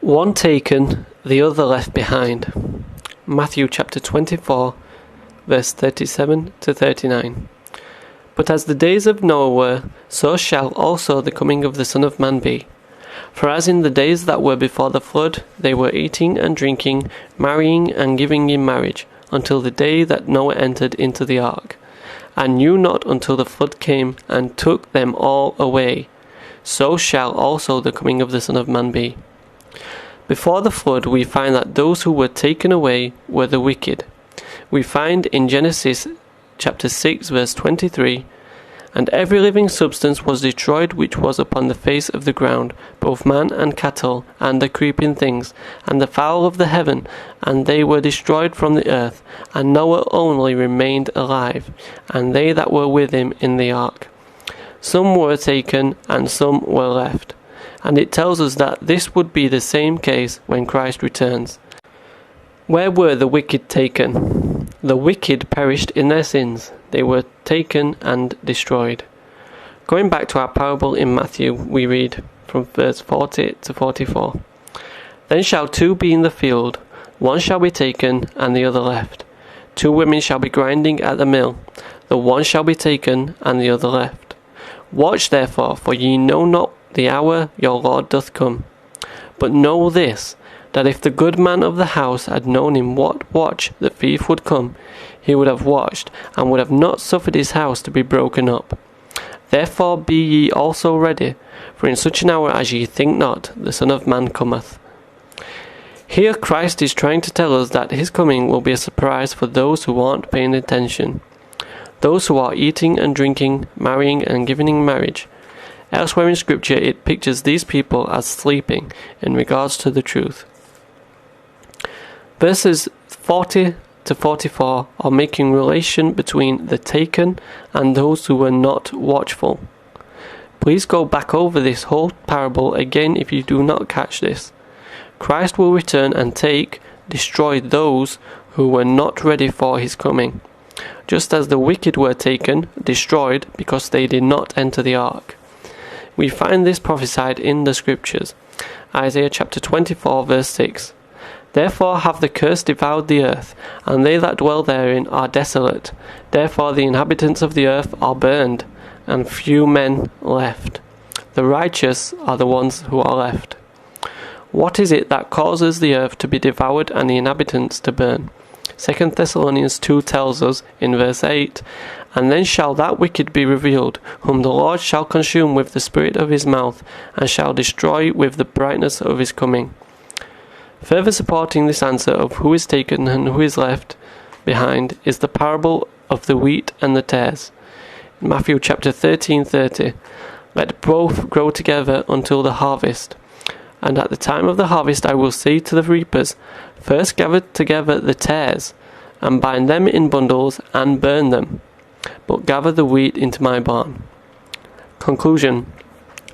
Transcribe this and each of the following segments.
One taken, the other left behind. Matthew chapter 24, verse 37 to 39. But as the days of Noah were, so shall also the coming of the Son of Man be. For as in the days that were before the flood, they were eating and drinking, marrying and giving in marriage, until the day that Noah entered into the ark, and knew not until the flood came and took them all away. So shall also the coming of the Son of Man be. Before the flood, we find that those who were taken away were the wicked. We find in Genesis chapter 6 verse 23, "And every living substance was destroyed which was upon the face of the ground, both man and cattle, and the creeping things, and the fowl of the heaven, and they were destroyed from the earth, and Noah only remained alive, and they that were with him in the ark. Some were taken, and some were left." And it tells us that this would be the same case when Christ returns. Where were the wicked taken? The wicked perished in their sins. They were taken and destroyed. Going back to our parable in Matthew, we read from verse 40 to 44. "Then shall two be in the field, one shall be taken and the other left. Two women shall be grinding at the mill, the one shall be taken and the other left. Watch therefore, for ye know not the hour your Lord doth come. But know this, that if the good man of the house had known in what watch the thief would come, he would have watched, and would have not suffered his house to be broken up. Therefore be ye also ready, for in such an hour as ye think not, the Son of Man cometh." Here Christ is trying to tell us that his coming will be a surprise for those who aren't paying attention. Those who are eating and drinking, marrying and giving in marriage. Elsewhere in Scripture it pictures these people as sleeping in regards to the truth. Verses 40 to 44 are making relation between the taken and those who were not watchful. Please go back over this whole parable again if you do not catch this. Christ will return and destroy those who were not ready for his coming, just as the wicked were taken, destroyed because they did not enter the ark. We find this prophesied in the Scriptures. Isaiah chapter 24 verse 6. "Therefore hath the curse devoured the earth, and they that dwell therein are desolate. Therefore the inhabitants of the earth are burned, and few men left." The righteous are the ones who are left. What is it that causes the earth to be devoured and the inhabitants to burn? 2 Thessalonians 2 tells us in verse 8, "And then shall that wicked be revealed, whom the Lord shall consume with the spirit of his mouth, and shall destroy with the brightness of his coming." Further supporting this answer of who is taken and who is left behind is the parable of the wheat and the tares. In Matthew chapter 13:30, "Let both grow together until the harvest. And at the time of the harvest I will say to the reapers, First gather together the tares, and bind them in bundles, and burn them, but gather the wheat into my barn." Conclusion.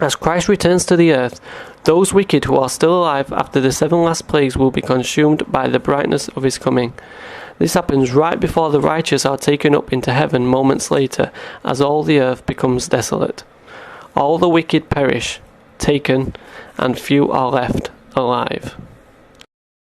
As Christ returns to the earth, those wicked who are still alive after the 7 last plagues will be consumed by the brightness of his coming. This happens right before the righteous are taken up into heaven moments later, as all the earth becomes desolate. All the wicked perish, taken, and few are left alive.